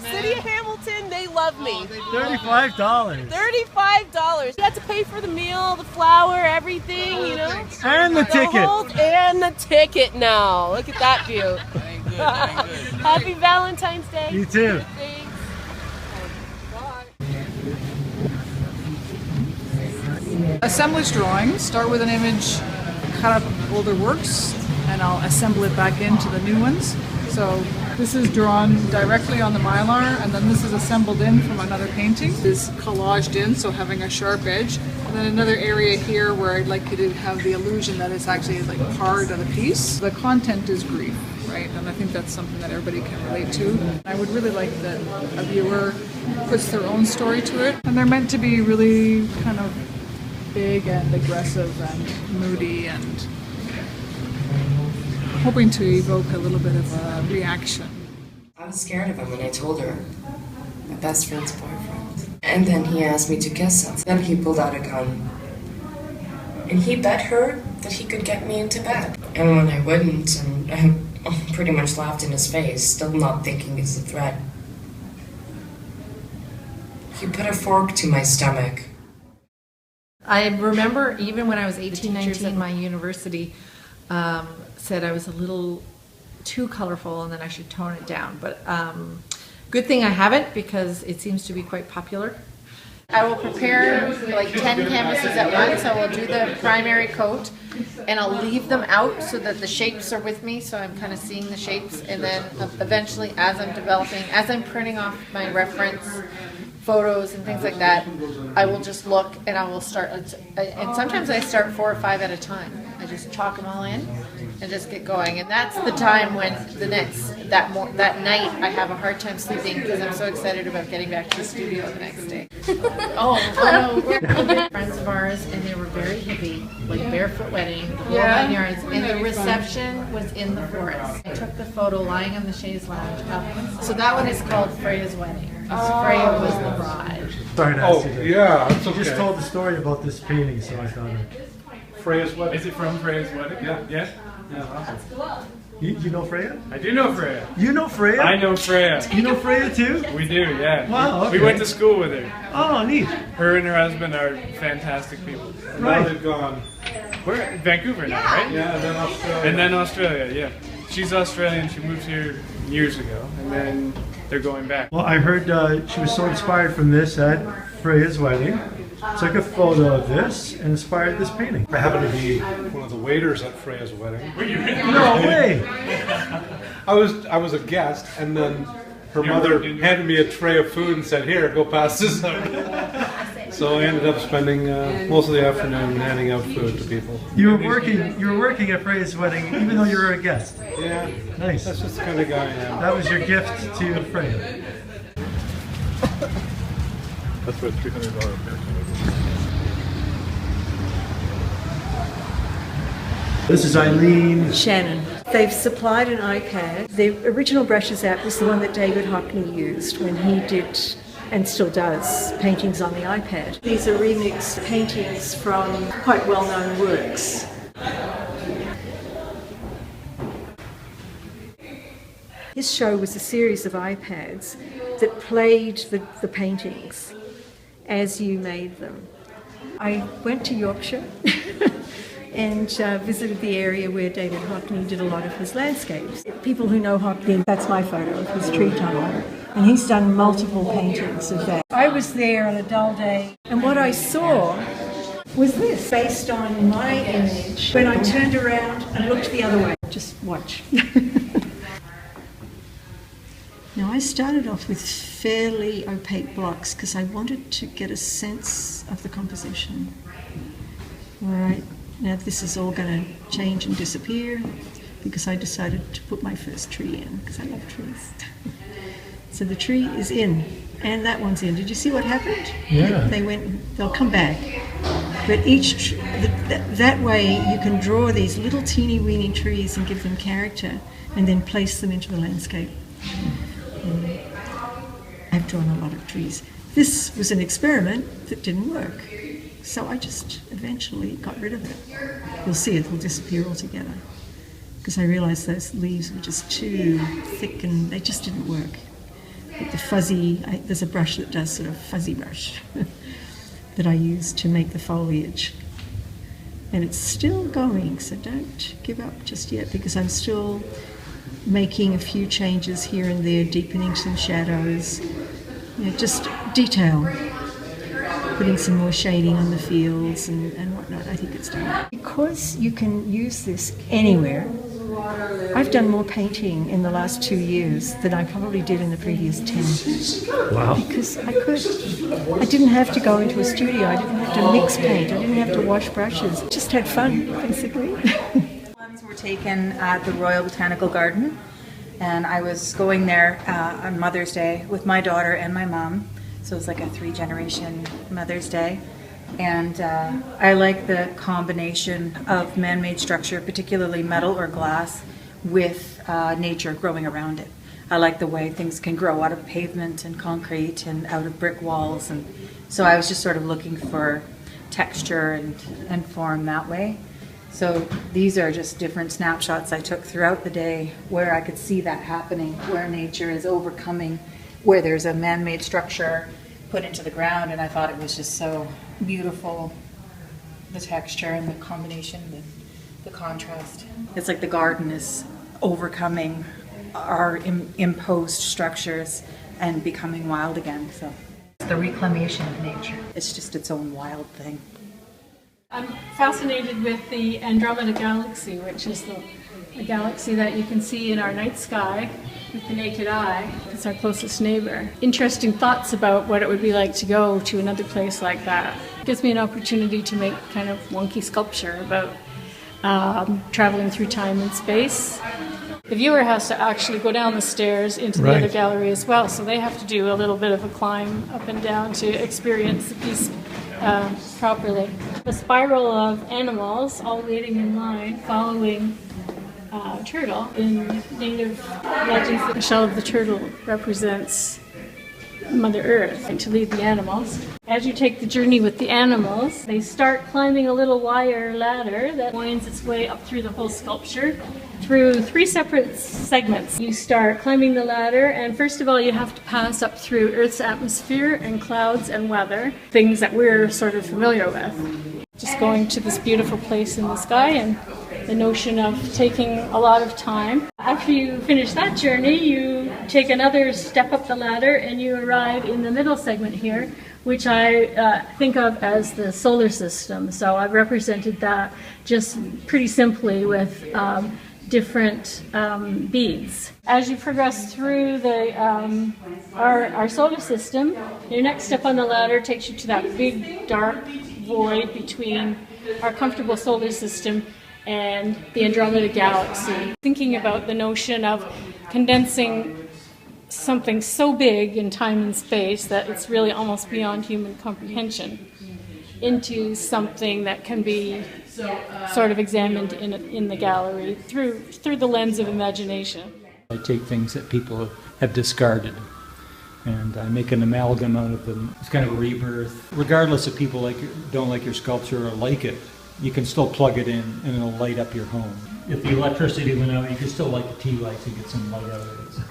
City of Hamilton, they love me. $35. $35. You have to pay for the meal, the flour, everything, you know. And the ticket. And the ticket now. Look at that view. Dang good, dang good. Happy Valentine's Day. You too. Thanks. Assemblage drawing, start with an image, cut up older works, and I'll assemble it back into the new ones. So this is drawn directly on the Mylar, and then this is assembled in from another painting. This is collaged in, so having a sharp edge. And then another area here where I'd like you to have the illusion that it's actually like part of the piece. The content is grief, right? And I think that's something that everybody can relate to. I would really like that a viewer puts their own story to it. And they're meant to be really kind of big and aggressive and moody and hoping to evoke a little bit of a reaction. I was scared of him when I told her, my best friend's boyfriend. And then he asked me to kiss him. Then he pulled out a gun. And he bet her that he could get me into bed. And when I wouldn't, and I pretty much laughed in his face, still not thinking it's a threat, he put a fork to my stomach. I remember even when I was 18, 19 at my university, said I was a little too colorful and then I should tone it down. But good thing I haven't, because it seems to be quite popular. I will prepare like 10 canvases at once. I will do the primary coat and I'll leave them out so that the shapes are with me, so I'm kind of seeing the shapes, and then eventually as I'm developing, as I'm printing off my reference photos and things like that, I will just look and I will start, and sometimes I start 4 or 5 at a time. I just chalk them all in and just get going, and that's the time when that night I have a hard time sleeping because I'm so excited about getting back to the studio the next day. Hello. We're good friends of ours, and they were very hippie, like barefoot wedding, the whole 9 yards, and the reception was in the forest. I took the photo lying on the chaise lounge up. So that one is called Freya's wedding. Freya was the bride. Sorry to ask you that. Yeah, that's okay. You just told the story about this painting, so I thought Freya's wedding. Is it from Freya's wedding? Yeah. Yeah? Yeah, awesome. You know Freya? I do know Freya. You know Freya? I know Freya. You know Freya too? We do, yeah. Wow, okay. We went to school with her. Oh, neat. Her and her husband are fantastic people. Now they've gone. We're in Vancouver now, right? Yeah, and then Australia. And then Australia, yeah. She's Australian. She moved here years ago, and then they're going back. Well, I heard she was so inspired from this at Freya's wedding. Took a photo of this and inspired this painting. I happened to be one of the waiters at Freya's wedding. Were you really? No way! I was a guest, and then her mother handed me a tray of food and said, "Here, go pass this out." So I ended up spending most of the afternoon handing out food to people. You were working at Freya's wedding, even though you were a guest. Yeah, Nice. that's just the kind of guy I am. That was your gift to Freya. That's what $300 This is Eileen Shannon. They've supplied an iPad. The original Brushes app was the one that David Hockney used when he did, and still does, paintings on the iPad. These are remixed paintings from quite well-known works. His show was a series of iPads that played the paintings as you made them. I went to Yorkshire and visited the area where David Hockney did a lot of his landscapes. People who know Hockney, that's my photo of his tree tunnel, and he's done multiple paintings of that. I was there on a dull day, and what I saw was this, based on my image. When I turned around and looked the other way, just watch. Now, I started off with fairly opaque blocks because I wanted to get a sense of the composition. All right, now this is all going to change and disappear because I decided to put my first tree in because I love trees. So the tree is in, and that one's in. Did you see what happened? Yeah. They'll come back. But that way you can draw these little teeny weeny trees and give them character and then place them into the landscape. I've drawn a lot of trees. This was an experiment that didn't work, so I just eventually got rid of it. You'll see it will disappear altogether because I realized those leaves were just too thick and they just didn't work. But fuzzy, there's a brush that does sort of fuzzy brush that I use to make the foliage. And it's still going, so don't give up just yet, because I'm still making a few changes here and there, deepening some shadows, just detail, putting some more shading on the fields and whatnot. I think it's done. Because you can use this anywhere, I've done more painting in the last 2 years than I probably did in the previous 10. Wow. Because I didn't have to go into a studio, I didn't have to mix paint, I didn't have to wash brushes. Just had fun, basically. Ones were taken at the Royal Botanical Garden, and I was going there on Mother's Day with my daughter and my mom, so it was like a 3-generation Mother's Day. And I like the combination of man-made structure, particularly metal or glass, with nature growing around it. I like the way things can grow out of pavement and concrete and out of brick walls, and so I was just sort of looking for texture and form that way. So these are just different snapshots I took throughout the day where I could see that happening, where nature is overcoming, where there's a man-made structure put into the ground, and I thought it was just so beautiful, the texture and the combination, the contrast. It's like the garden is overcoming our imposed structures and becoming wild again. So The reclamation of nature. it's just its own wild thing. I'm fascinated with the Andromeda Galaxy, which is the galaxy that you can see in our night sky with the naked eye. It's our closest neighbor. Interesting thoughts about what it would be like to go to another place like that. It gives me an opportunity to make kind of wonky sculpture about traveling through time and space. The viewer has to actually go down the stairs into the other gallery as well, so they have to do a little bit of a climb up and down to experience the piece properly. The spiral of animals all waiting in line, following turtle. In native legends, the shell of the turtle represents Mother Earth, and to lead the animals. As you take the journey with the animals, they start climbing a little wire ladder that winds its way up through the whole sculpture through 3 separate segments. You start climbing the ladder, and first of all you have to pass up through Earth's atmosphere and clouds and weather, things that we're sort of familiar with. Just going to this beautiful place in the sky, and the notion of taking a lot of time. After you finish that journey, you take another step up the ladder and you arrive in the middle segment here, which I think of as the solar system. So I've represented that just pretty simply with different beads. As you progress through our solar system, your next step on the ladder takes you to that big dark void between our comfortable solar system and the Andromeda Galaxy. Thinking about the notion of condensing something so big in time and space that it's really almost beyond human comprehension into something that can be sort of examined in the gallery through the lens of imagination. I take things that people have discarded and I make an amalgam out of them. It's kind of a rebirth. Regardless if people don't like your sculpture or like it, you can still plug it in and it'll light up your home. If the electricity went out, you could still light the tea lights and get some light out of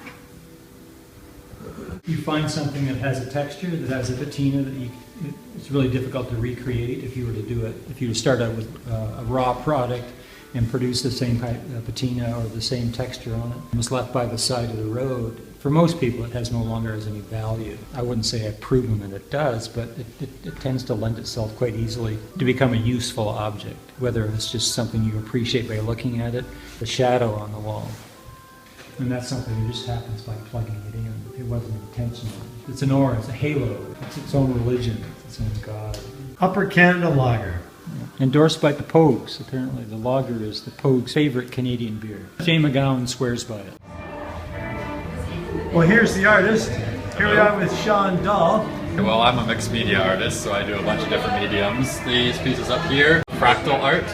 it. You find something that has a texture, that has a patina that it's really difficult to recreate if you were to do it. If you were to start out with a raw product and produce the same patina or the same texture on it, it was left by the side of the road. For most people, it no longer has any value. I wouldn't say I've proven that it does, but it tends to lend itself quite easily to become a useful object, whether it's just something you appreciate by looking at it, the shadow on the wall. And that's something that just happens by plugging it in. It wasn't intentional. It's an aura, it's a halo, it's its own religion, it's its own God. Upper Canada Lager. Endorsed by the Pogues, apparently. The lager is the Pogues' favorite Canadian beer. Jay McGowan swears by it. Well, here's the artist. Here we are with Shawn Dall. Well, I'm a mixed media artist, so I do a bunch of different mediums. These pieces up here, fractal art.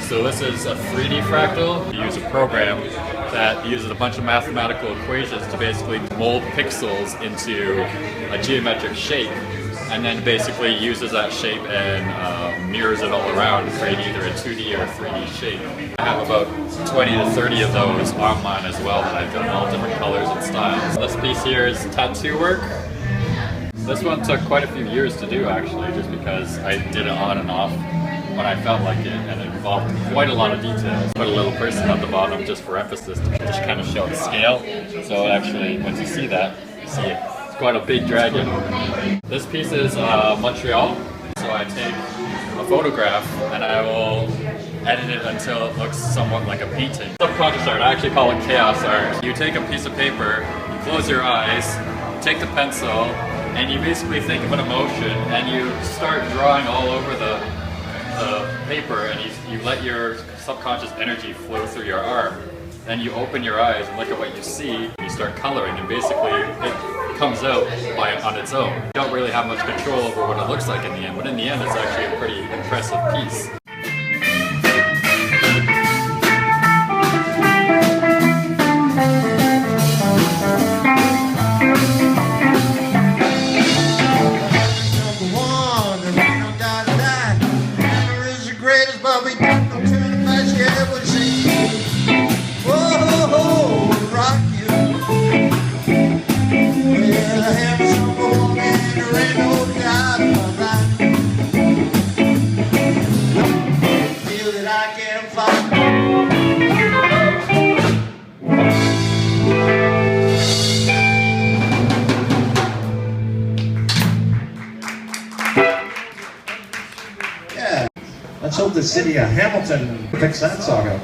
So this is a 3D fractal. You use a program that uses a bunch of mathematical equations to basically mold pixels into a geometric shape. and then basically uses that shape and mirrors it all around to create either a 2D or a 3D shape. I have about 20 to 30 of those online as well that I've done all different colors and styles. This piece here is tattoo work. This one took quite a few years to do actually, just because I did it on and off when I felt like it, and it involved quite a lot of details. Put a little person at the bottom just for emphasis to just kind of show the scale. So actually, once you see that, you see it's quite a big dragon. This piece is Montreal, so I take a photograph and I will edit it until it looks somewhat like a painting. Subconscious art, I actually call it chaos art. You take a piece of paper, you close your eyes, take the pencil, and you basically think of an emotion and you start drawing all over the paper, and you let your subconscious energy flow through your arm. Then you open your eyes and look at what you see, and you start coloring, and basically it comes out on its own. You don't really have much control over what it looks like in the end, but in the end it's actually a pretty impressive piece. Let's hope the city of Hamilton picks that song up.